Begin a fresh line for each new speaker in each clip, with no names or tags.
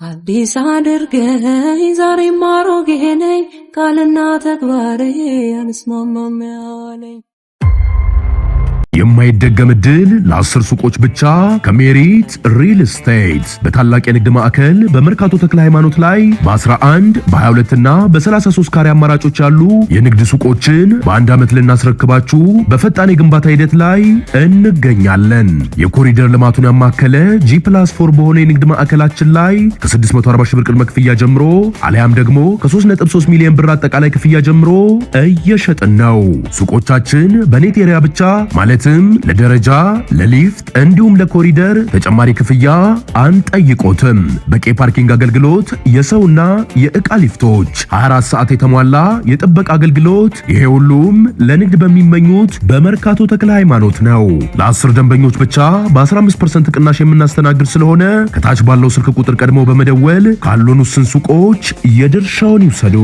አዲስ አድርገኝ ዛሬም አሮጌ ነኝ ቃልና ተግባሬ አንስማማም ያለኝ
የማይደገም ድል ለ10 ሱቆች ብቻ ከሜሪት ሪል ስቴት በታላቅ የንግድ ማዕከል በመርካቶ ተክለ ሃይማኖት ላይ በ11 በ22 እና በ33 ካሬ አማራጮች ያሉ የንግድ ሱቆችን በአንድ ዓመት ልናስረክባችሁ በፈጣን የግንባታ ሂደት ላይ እንገኛለን። የኮሪደር ልማቱን ያማከለ G+4 በሆነ የንግድ ማዕከላችን ላይ ከ640 ሺህ ብር ቅድመ ክፍያ ጀምሮ አሊያም ደግሞ ከ3.3 ሚሊዮን ብር አጠቃላይ ክፍያ ጀምሮ እየሸጥን ነው። ሱቆቻችን በኔት ኤሪያ ብቻ ማለት ለደረጃ ለሊፍት እንዲሁም ለኮሪደር ተጨማሪ ክፍያ አንጠይቆትም። በቂ ፓርኪንግ አገልግሎት፣ የሰውና የዕቃ ሊፍቶች፣ 24 ሰዓት የተሟላ የጥበቃ አገልግሎት፣ ይሄ ሁሉም ለንግድ በሚመኙት በመርካቶ ተክለ ሃይማኖት ነው። ለ10 ደንበኞች ብቻ በ15% ቅናሽ የምናስተናግድ ስለሆነ ከታች ባለው ስልክ ቁጥር ቀድመው በመደወል ካሉን ውስን ሱቆች የድርሻውን ይውሰዱ።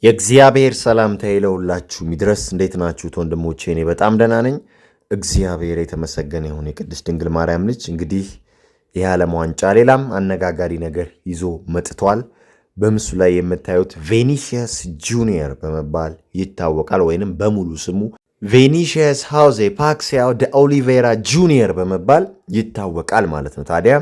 የእግዚአብሔር ሰላምታ ይለውላችሁ ሚድረስ። እንዴት ናችሁ ወንድሞቼ? እኔ በጣም ደህና ነኝ። እግዚአብሔር የተመሰገነ ይሁን። የቅድስት ድንግል ማርያም ልጅ እንግዲህ የዓለም ዋንጫ ሌላም አነጋጋሪ ነገር ይዞ መጥቷል። በምስሉ ላይ የምታዩት ቬኒሺየስ ጁኒየር በመባል ይታወቃል፣ ወይንም በሙሉ ስሙ ቬኒሺየስ ሃውዜ ፓክሲያው ደ ኦሊቬራ ጁኒየር በመባል ይታወቃል ማለት ነው። ታዲያ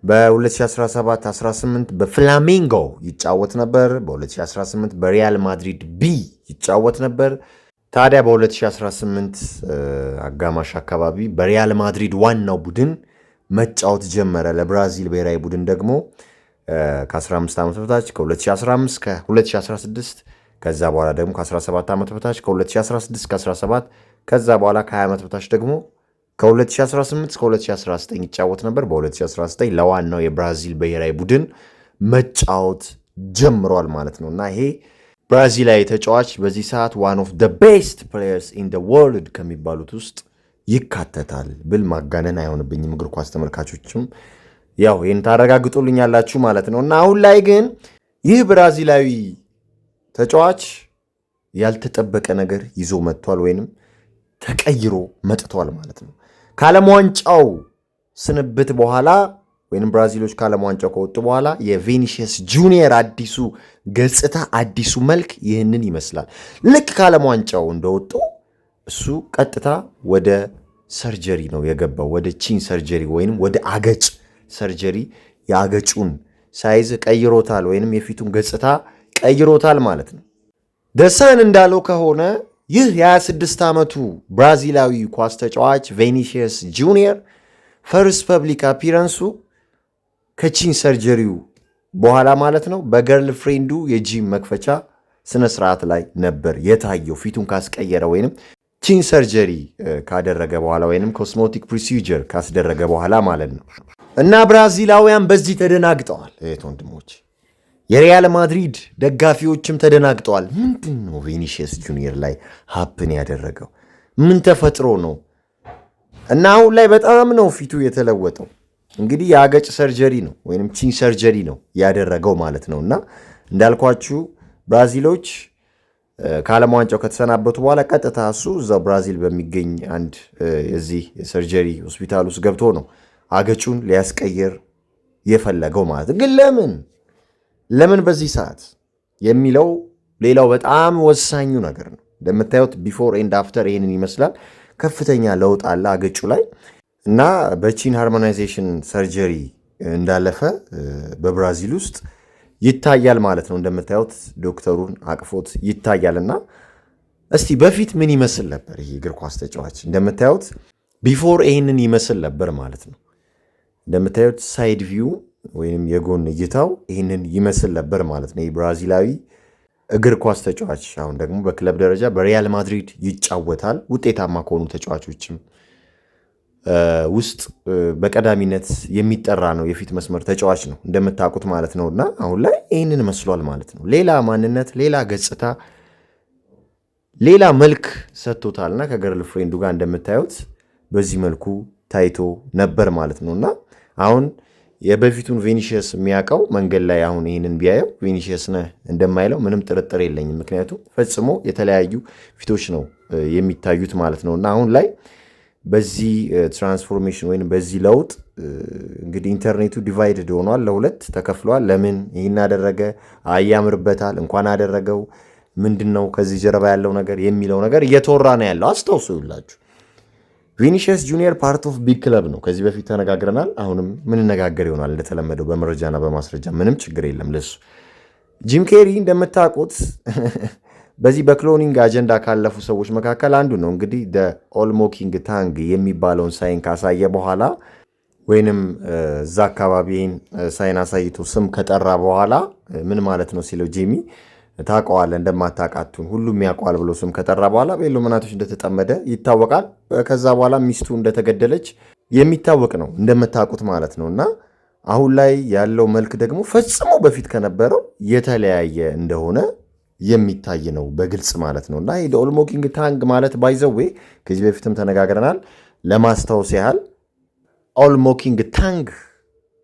በ2017-18 በፍላሚንጎ ይጫወት ነበር። በ2018 በሪያል ማድሪድ ቢ ይጫወት ነበር። ታዲያ በ2018 አጋማሽ አካባቢ በሪያል ማድሪድ ዋናው ቡድን መጫወት ጀመረ። ለብራዚል ብሔራዊ ቡድን ደግሞ ከ15 ዓመት በታች ከ2015 ከ2016 ከዛ በኋላ ደግሞ ከ17 ዓመት በታች ከ2016 ከ17 ከዛ በኋላ ከ20 ዓመት በታች ደግሞ ከ2018 እስከ 2019 ይጫወት ነበር። በ2019 ለዋናው የብራዚል ብሔራዊ ቡድን መጫወት ጀምሯል ማለት ነው እና ይሄ ብራዚላዊ ተጫዋች በዚህ ሰዓት one of the best players in the world ከሚባሉት ውስጥ ይካተታል ብል ማጋነን አይሆንብኝም። እግር ኳስ ተመልካቾችም ያው ይህን ታረጋግጡልኛላችሁ ማለት ነው እና አሁን ላይ ግን ይህ ብራዚላዊ ተጫዋች ያልተጠበቀ ነገር ይዞ መጥቷል፣ ወይንም ተቀይሮ መጥቷል ማለት ነው። ከዓለም ዋንጫው ስንብት በኋላ ወይንም ብራዚሎች ከዓለም ዋንጫው ከወጡ በኋላ የቬኒሺየስ ጁኒየር አዲሱ ገጽታ አዲሱ መልክ ይህንን ይመስላል። ልክ ከዓለም ዋንጫው እንደወጡ እሱ ቀጥታ ወደ ሰርጀሪ ነው የገባው፣ ወደ ቺን ሰርጀሪ ወይንም ወደ አገጭ ሰርጀሪ። የአገጩን ሳይዝ ቀይሮታል ወይንም የፊቱን ገጽታ ቀይሮታል ማለት ነው። ደሰን እንዳለው ከሆነ ይህ የ26 ዓመቱ ብራዚላዊ ኳስ ተጫዋች ቬኒሺየስ ጁኒየር ፈርስት ፐብሊክ አፒረንሱ ከቺን ሰርጀሪው በኋላ ማለት ነው በገርል ፍሬንዱ የጂም መክፈቻ ስነስርዓት ላይ ነበር የታየው። ፊቱን ካስቀየረ ወይንም ቺን ሰርጀሪ ካደረገ በኋላ ወይንም ኮስሞቲክ ፕሮሲጀር ካስደረገ በኋላ ማለት ነው እና ብራዚላውያን በዚህ ተደናግጠዋል። ወንድሞች የሪያል ማድሪድ ደጋፊዎችም ተደናግጠዋል። ምንድን ነው ቬኒሺየስ ጁኒየር ላይ ሀፕን ያደረገው? ምን ተፈጥሮ ነው? እና አሁን ላይ በጣም ነው ፊቱ የተለወጠው። እንግዲህ የአገጭ ሰርጀሪ ነው ወይንም ቺን ሰርጀሪ ነው ያደረገው ማለት ነው እና እንዳልኳችሁ ብራዚሎች ከዓለም ዋንጫው ከተሰናበቱ በኋላ ቀጥታ እሱ እዛው ብራዚል በሚገኝ አንድ የዚህ የሰርጀሪ ሆስፒታል ውስጥ ገብቶ ነው አገጩን ሊያስቀይር የፈለገው ማለት ግን ለምን በዚህ ሰዓት የሚለው ሌላው በጣም ወሳኙ ነገር ነው። እንደምታዩት ቢፎር ኤንድ አፍተር ይህንን ይመስላል። ከፍተኛ ለውጥ አለ አገጩ ላይ እና በቺን ሃርሞናይዜሽን ሰርጀሪ እንዳለፈ በብራዚል ውስጥ ይታያል ማለት ነው። እንደምታዩት ዶክተሩን አቅፎት ይታያል እና እስቲ በፊት ምን ይመስል ነበር ይህ እግር ኳስ ተጫዋች? እንደምታዩት ቢፎር ይህንን ይመስል ነበር ማለት ነው። እንደምታዩት ሳይድ ቪው ወይም የጎን እይታው ይህንን ይመስል ነበር ማለት ነው። የብራዚላዊ እግር ኳስ ተጫዋች አሁን ደግሞ በክለብ ደረጃ በሪያል ማድሪድ ይጫወታል። ውጤታማ ከሆኑ ተጫዋቾችም ውስጥ በቀዳሚነት የሚጠራ ነው። የፊት መስመር ተጫዋች ነው እንደምታውቁት ማለት ነው እና አሁን ላይ ይህንን መስሏል ማለት ነው። ሌላ ማንነት፣ ሌላ ገጽታ፣ ሌላ መልክ ሰጥቶታልና ከገርል ፍሬንዱ ጋር እንደምታዩት በዚህ መልኩ ታይቶ ነበር ማለት ነው እና አሁን የበፊቱን ቬኒሺየስ የሚያውቀው መንገድ ላይ አሁን ይህንን ቢያየው ቬኒሺየስ ነህ እንደማይለው ምንም ጥርጥር የለኝም። ምክንያቱም ፈጽሞ የተለያዩ ፊቶች ነው የሚታዩት ማለት ነው እና አሁን ላይ በዚህ ትራንስፎርሜሽን ወይም በዚህ ለውጥ እንግዲህ ኢንተርኔቱ ዲቫይድድ ሆኗል፣ ለሁለት ተከፍሏል። ለምን ይህን አደረገ? ያምርበታል፣ እንኳን አደረገው፣ ምንድን ነው ከዚህ ጀርባ ያለው ነገር የሚለው ነገር እየተወራ ነው ያለው። አስታውሱ ይላችሁ ቪኒሺየስ ጁኒየር ፓርት ኦፍ ቢግ ክለብ ነው። ከዚህ በፊት ተነጋግረናል። አሁንም ምንነጋገር ይሆናል እንደተለመደው በመረጃና በማስረጃ ምንም ችግር የለም ለሱ። ጂም ኬሪ እንደምታውቁት በዚህ በክሎኒንግ አጀንዳ ካለፉ ሰዎች መካከል አንዱ ነው። እንግዲህ ኦልሞኪንግ ታንግ የሚባለውን ሳይን ካሳየ በኋላ ወይንም እዛ አካባቢ ሳይን አሳይቶ ስም ከጠራ በኋላ ምን ማለት ነው ሲለው ጂሚ ታውቀዋለህ እንደማታውቃቱን ሁሉም ያውቀዋል ብሎ ስም ከጠራ በኋላ በኢሉሚናቶች እንደተጠመደ ይታወቃል። ከዛ በኋላ ሚስቱ እንደተገደለች የሚታወቅ ነው እንደምታውቁት ማለት ነው። እና አሁን ላይ ያለው መልክ ደግሞ ፈጽሞ በፊት ከነበረው የተለያየ እንደሆነ የሚታይ ነው በግልጽ ማለት ነው። እና ኦልሞኪንግ ታንግ ማለት ባይዘዌ ከዚህ በፊትም ተነጋግረናል። ለማስታወስ ያህል ኦልሞኪንግ ታንግ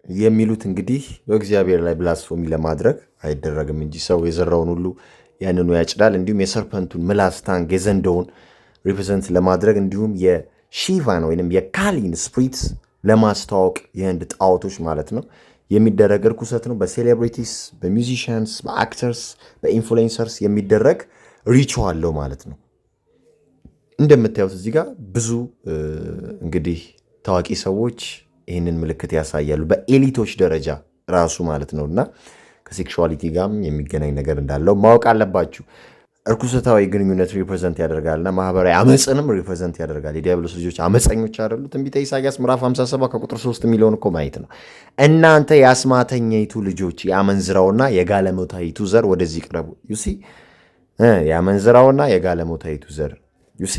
የሚሉት እንግዲህ በእግዚአብሔር ላይ ብላስፎሚ ለማድረግ አይደረግም እንጂ ሰው የዘራውን ሁሉ ያንኑ ያጭዳል። እንዲሁም የሰርፐንቱን ምላስ ታንግ የዘንዶውን ሪፕሬዘንት ለማድረግ እንዲሁም የሺቫን ወይም የካሊን ስፕሪት ለማስተዋወቅ የህንድ ጣዖቶች ማለት ነው የሚደረግ እርኩሰት ነው። በሴሌብሪቲስ፣ በሚውዚሽያንስ፣ በአክተርስ፣ በኢንፍሉዌንሰርስ የሚደረግ ሪቹዋል ነው ማለት ነው። እንደምታዩት እዚህ ጋር ብዙ እንግዲህ ታዋቂ ሰዎች ይህንን ምልክት ያሳያሉ በኤሊቶች ደረጃ ራሱ ማለት ነው። እና ከሴክሹዋሊቲ ጋርም የሚገናኝ ነገር እንዳለው ማወቅ አለባችሁ። እርኩሰታዊ ግንኙነት ሪፕሬዘንት ያደርጋልና ማህበራዊ አመፅንም ሪፕሬዘንት ያደርጋል። የዲያብሎስ ልጆች አመፀኞች አይደሉ? ትንቢተ ኢሳያስ ምዕራፍ 57 ከቁጥር 3 የሚለውን እኮ ማየት ነው። እናንተ የአስማተኛይቱ ልጆች የአመንዝራውና የጋለሞታይቱ ዘር ወደዚህ ቅረቡ። ዩሲ የአመንዝራውና የጋለሞታይቱ ዘር ዩሲ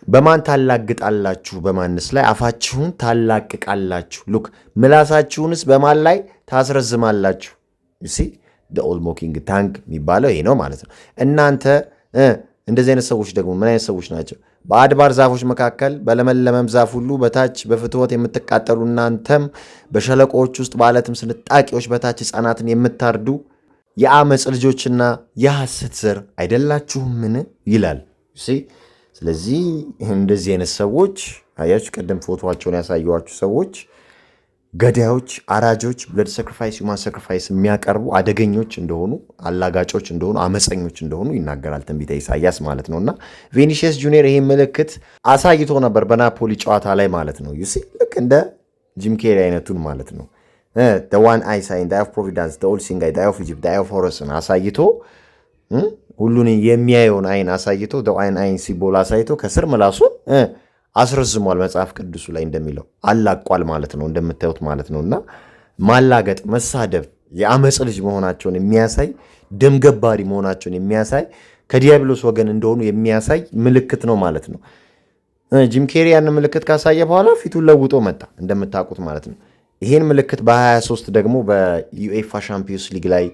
በማን ታላግጣላችሁ? በማንስ ላይ አፋችሁን ታላቅቃላችሁ? ሉክ ምላሳችሁንስ በማን ላይ ታስረዝማላችሁ? ዩሲ ኦልሞኪንግ ታንግ የሚባለው ይሄ ነው ማለት ነው። እናንተ እንደዚህ አይነት ሰዎች ደግሞ ምን አይነት ሰዎች ናቸው? በአድባር ዛፎች መካከል በለመለመም ዛፍ ሁሉ በታች በፍትወት የምትቃጠሉ እናንተም በሸለቆዎች ውስጥ በዓለትም ስንጣቂዎች በታች ሕፃናትን የምታርዱ የአመፅ ልጆችና የሐሰት ዘር አይደላችሁምን? ይላል። ስለዚህ እንደዚህ አይነት ሰዎች አያችሁ፣ ቀደም ፎቶቸውን ያሳየኋችሁ ሰዎች ገዳዮች፣ አራጆች፣ ብለድ ሳክሪፋይስ፣ ሁማን ሳክሪፋይስ የሚያቀርቡ አደገኞች እንደሆኑ፣ አላጋጮች እንደሆኑ፣ አመፀኞች እንደሆኑ ይናገራል ትንቢተ ኢሳያስ ማለት ነው። እና ቪኒሺየስ ጁኒየር ይህ ምልክት አሳይቶ ነበር በናፖሊ ጨዋታ ላይ ማለት ነው። ዩሲ ልክ እንደ ጂም ኬሪ አይነቱን ማለት ነው። ዋን አይ ሳይን ዳይ ኦፍ ፕሮቪዳንስ ኦል ሲንግ ዳይ ኦፍ ኢጂፕት ዳይ ኦፍ ሆረስን አሳይቶ ሁሉን የሚያየውን አይን አሳይቶ አይን ሲቦል አሳይቶ ከስር ምላሱን አስረዝሟል። መጽሐፍ ቅዱሱ ላይ እንደሚለው አላቋል ማለት ነው እንደምታዩት ማለት ነው። እና ማላገጥ፣ መሳደብ የአመፅ ልጅ መሆናቸውን የሚያሳይ ደምገባሪ መሆናቸውን የሚያሳይ ከዲያብሎስ ወገን እንደሆኑ የሚያሳይ ምልክት ነው ማለት ነው። ጂም ኬሪ ያን ምልክት ካሳየ በኋላ ፊቱን ለውጦ መጣ እንደምታውቁት ማለት ነው። ይሄን ምልክት በ23 ደግሞ በዩኤፋ ሻምፒዮንስ ሊግ ላይ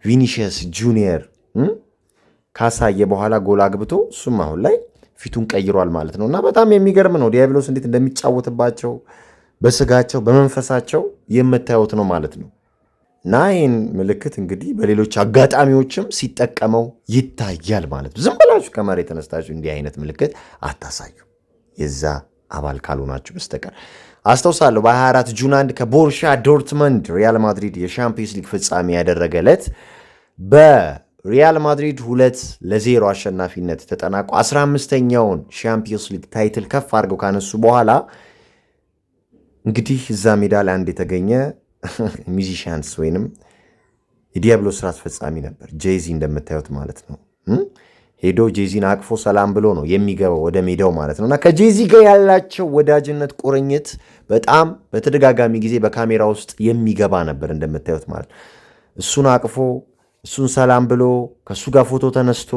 ቪኒሺየስ ጁኒየር ካሳየ በኋላ ጎል አግብቶ እሱም አሁን ላይ ፊቱን ቀይሯል ማለት ነው። እና በጣም የሚገርም ነው ዲያብሎስ እንዴት እንደሚጫወትባቸው በስጋቸው በመንፈሳቸው የምታዩት ነው ማለት ነው። እና ይህን ምልክት እንግዲህ በሌሎች አጋጣሚዎችም ሲጠቀመው ይታያል ማለት ነው። ዝም ብላችሁ ከመሬት ተነስታችሁ እንዲህ አይነት ምልክት አታሳዩ የዛ አባል ካልሆናችሁ በስተቀር። አስታውሳለሁ በ24 ጁን 1 ከቦሩሺያ ዶርትመንድ ሪያል ማድሪድ የሻምፒዮንስ ሊግ ፍጻሜ ያደረገ ዕለት ሪያል ማድሪድ 2-0 አሸናፊነት ተጠናቆ 15ኛውን ሻምፒዮንስ ሊግ ታይትል ከፍ አድርገው ካነሱ በኋላ እንግዲህ እዛ ሜዳ ላይ አንድ የተገኘ ሚዚሽያንስ ወይንም የዲያብሎስ ስራ አስፈጻሚ ነበር፣ ጄዚ እንደምታዩት ማለት ነው። ሄዶ ጄዚን አቅፎ ሰላም ብሎ ነው የሚገባው ወደ ሜዳው ማለት ነው። እና ከጄዚ ጋር ያላቸው ወዳጅነት ቁርኝት በጣም በተደጋጋሚ ጊዜ በካሜራ ውስጥ የሚገባ ነበር እንደምታዩት ማለት ነው። እሱን አቅፎ እሱን ሰላም ብሎ ከእሱ ጋር ፎቶ ተነስቶ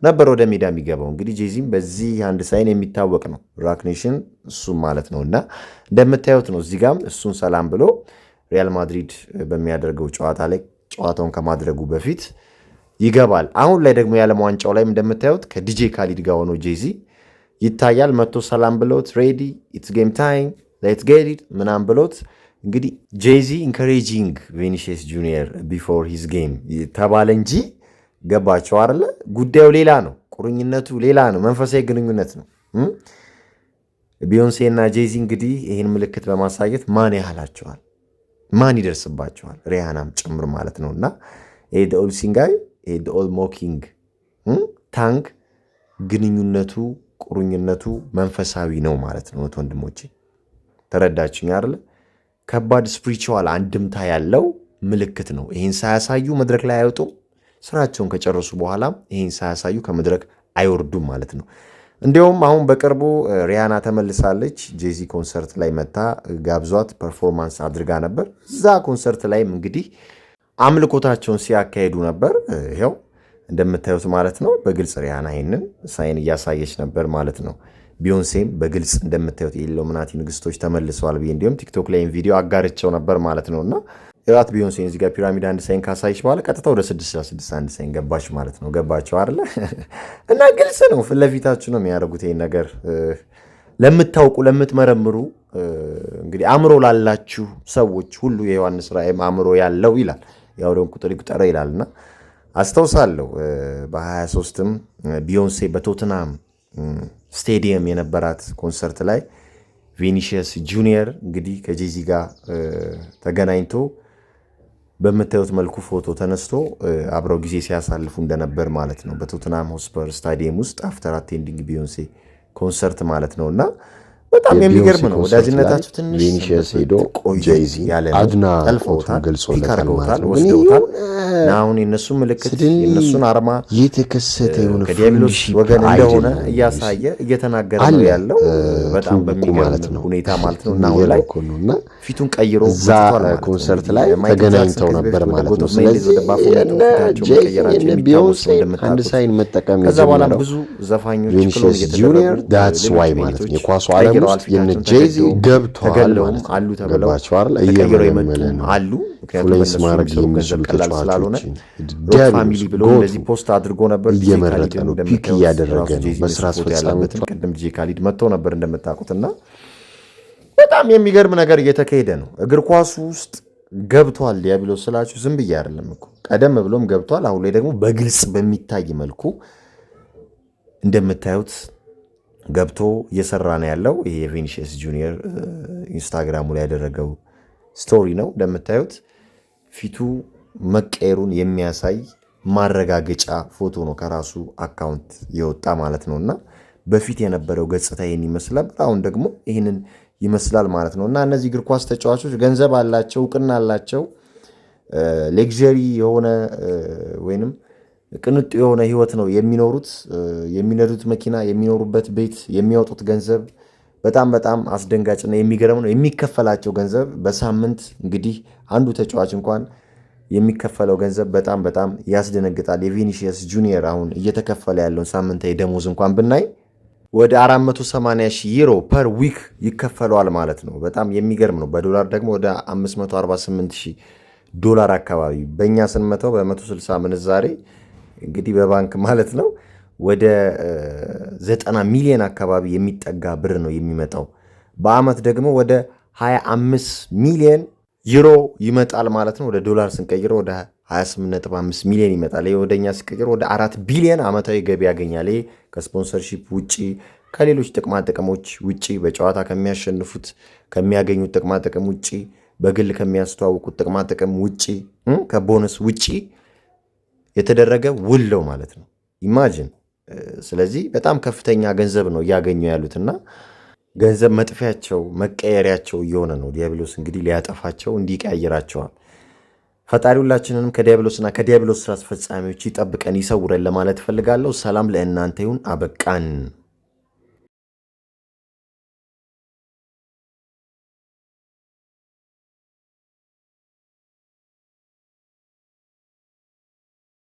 ነበር ወደ ሜዳ የሚገባው። እንግዲህ ጄዚም በዚህ አንድ ሳይን የሚታወቅ ነው፣ ራክኔሽን እሱም ማለት ነው። እና እንደምታዩት ነው እዚህ ጋም እሱን ሰላም ብሎ ሪያል ማድሪድ በሚያደርገው ጨዋታ ላይ ጨዋታውን ከማድረጉ በፊት ይገባል። አሁን ላይ ደግሞ የዓለም ዋንጫው ላይም እንደምታዩት ከዲጄ ካሊድ ጋር ሆኖ ጄዚ ይታያል። መጥቶ ሰላም ብሎት ሬዲ ኢትስ ጌም ታይም ሌትስ ጌት ኢት ምናምን ብሎት እንግዲህ ጄዚ ኢንካሬጂንግ ቪኒሺየስ ጁኒየር ቢፎር ሂዝ ጌም ተባለ እንጂ ገባቸው አይደለ? ጉዳዩ ሌላ ነው፣ ቁርኝነቱ ሌላ ነው፣ መንፈሳዊ ግንኙነት ነው። ቢዮንሴ እና ጄዚ እንግዲህ ይህን ምልክት በማሳየት ማን ያህላቸዋል፣ ማን ይደርስባቸዋል፣ ሪያናም ጭምር ማለት ነው። እና ኦል ሲንጋይ ኦል ሞኪንግ ታንግ ግንኙነቱ ቁርኝነቱ መንፈሳዊ ነው ማለት ነው። ወንድሞቼ ተረዳችኝ አይደለ? ከባድ ስፒሪቹዋል አንድምታ ያለው ምልክት ነው። ይህን ሳያሳዩ መድረክ ላይ አይወጡም። ስራቸውን ከጨረሱ በኋላ ይህን ሳያሳዩ ከመድረክ አይወርዱም ማለት ነው። እንዲሁም አሁን በቅርቡ ሪያና ተመልሳለች። ጄዚ ኮንሰርት ላይ መታ ጋብዟት ፐርፎርማንስ አድርጋ ነበር። እዛ ኮንሰርት ላይም እንግዲህ አምልኮታቸውን ሲያካሄዱ ነበር። ይኸው እንደምታዩት ማለት ነው። በግልጽ ሪያና ይህንን ሳይን እያሳየች ነበር ማለት ነው። ቢዮንሴም በግልጽ እንደምታዩት የኢሉሚናቲ ንግስቶች ተመልሰዋል ብዬ እንዲሁም ቲክቶክ ላይም ቪዲዮ አጋርቸው ነበር ማለት ነው። እና የራት ቢዮንሴን እዚህ ጋር ፒራሚድ አንድ ሳይን ካሳየች በኋላ ቀጥታ ወደ 666 አንድ ሳይን ገባች ማለት ነው። ገባቸው አይደለ? እና ግልጽ ነው፣ ፊት ለፊታችሁ ነው የሚያደርጉት ይሄን ነገር። ለምታውቁ ለምትመረምሩ እንግዲህ አእምሮ ላላችሁ ሰዎች ሁሉ የዮሐንስ ራእይም አእምሮ ያለው ይላል፣ የአውሬውን ቁጥር ይቁጠረ ይላልና አስታውሳለሁ በ23ም ቢዮንሴ በቶትናም ስቴዲየም የነበራት ኮንሰርት ላይ ቪኒሺየስ ጁኒየር እንግዲህ ከጄዚ ጋር ተገናኝቶ በምታዩት መልኩ ፎቶ ተነስቶ አብረው ጊዜ ሲያሳልፉ እንደነበር ማለት ነው። በቶትናም ሆስፐር ስታዲየም ውስጥ አፍተር አቴንዲንግ ቢዮንሴ ኮንሰርት ማለት ነው። እና በጣም የሚገርም ነው ወዳጅነታቸው። ትንሽ
ቪኒሺየስ ሄዶ ጄዚ አድና
ጠልፈውታል፣
ገልጾለታል፣
ወስደውታል። አሁን የነሱ ምልክት የነሱን አርማ
የተከሰተ የሆነ
ከዲያብሎስ ወገን እንደሆነ እያሳየ እየተናገረ ነው ያለው። በጣም በሚገርም ሁኔታ ማለት ነው። እና አሁን ላይ ፊቱን ቀይሮ
እዛ ኮንሰርት ላይ ተገናኝተው ነበር ማለት ነው። ስለዚህ ቢዮንሴ አንድ ሳይን መጠቀም
ከዛ በኋላ ብዙ ዘፋኞች
ቪኒሺየስ ጁኒየር ዳትስ ዋይ ማለት ነው የኳሱ ዓለም ውስጥ የነ ጄዚ ገብተዋል ማለት
አሉ ተብለው
ተቀይረው የመጡ
አሉ።
ፍሉንስ ማድረግ የሚችሉ
ስላልሆነ ፋሚሊ ብሎ እንደዚህ ፖስት አድርጎ ነበር።
እየመረጠ ነው፣ ፒክ እያደረገ ነው። በስራ አስፈጻሚዎች
ቅድም ጄ ካሊድ መጥቶ ነበር እንደምታውቁትና በጣም የሚገርም ነገር እየተካሄደ ነው። እግር ኳሱ ውስጥ ገብቷል ዲያብሎስ ስላችሁ ዝም ብዬ አይደለም እኮ ቀደም ብሎም ገብቷል። አሁን ላይ ደግሞ በግልጽ በሚታይ መልኩ እንደምታዩት ገብቶ እየሰራ ነው ያለው። ይሄ የቪኒሺየስ ጁኒየር ኢንስታግራሙ ላይ ያደረገው ስቶሪ ነው። እንደምታዩት ፊቱ መቀየሩን የሚያሳይ ማረጋገጫ ፎቶ ነው ከራሱ አካውንት የወጣ ማለት ነው። እና በፊት የነበረው ገጽታ ይህን ይመስላል፣ አሁን ደግሞ ይህንን ይመስላል ማለት ነው። እና እነዚህ እግር ኳስ ተጫዋቾች ገንዘብ አላቸው፣ እውቅና አላቸው፣ ሌግዠሪ የሆነ ወይንም ቅንጡ የሆነ ህይወት ነው የሚኖሩት። የሚነዱት መኪና፣ የሚኖሩበት ቤት፣ የሚያወጡት ገንዘብ በጣም በጣም አስደንጋጭና የሚገርም ነው። የሚከፈላቸው ገንዘብ በሳምንት እንግዲህ አንዱ ተጫዋች እንኳን የሚከፈለው ገንዘብ በጣም በጣም ያስደነግጣል። የቪኒሺየስ ጁኒየር አሁን እየተከፈለ ያለውን ሳምንታዊ ደሞዝ እንኳን ብናይ ወደ 480,000 ዩሮ ፐር ዊክ ይከፈለዋል ማለት ነው። በጣም የሚገርም ነው። በዶላር ደግሞ ወደ 548,000 ዶላር አካባቢ፣ በእኛ ስንመተው በ160 ምንዛሬ እንግዲህ በባንክ ማለት ነው ወደ 90 ሚሊዮን አካባቢ የሚጠጋ ብር ነው የሚመጣው። በአመት ደግሞ ወደ 25 ሚሊዮን ዩሮ ይመጣል ማለት ነው። ወደ ዶላር ስንቀይረው ወደ 28.5 ሚሊዮን ይመጣል። ይሄ ወደኛ ሲቀይረው ወደ 4 ቢሊዮን አመታዊ ገቢ ያገኛል። ይሄ ከስፖንሰርሺፕ ውጪ፣ ከሌሎች ጥቅማ ጥቅሞች ውጪ፣ በጨዋታ ከሚያሸንፉት ከሚያገኙት ጥቅማ ጥቅም ውጪ፣ በግል ከሚያስተዋውቁት ጥቅማ ጥቅም ውጪ፣ ከቦነስ ውጪ የተደረገ ውለው ማለት ነው። ኢማጂን። ስለዚህ በጣም ከፍተኛ ገንዘብ ነው እያገኙ ያሉትና ገንዘብ መጥፊያቸው መቀየሪያቸው እየሆነ ነው። ዲያብሎስ እንግዲህ ሊያጠፋቸው እንዲቀያይራቸዋል። ፈጣሪ ሁላችንንም ከዲያብሎስና ከዲያብሎስ ስራ አስፈጻሚዎች ይጠብቀን ይሰውረን ለማለት እፈልጋለሁ። ሰላም ለእናንተ ይሁን። አበቃን።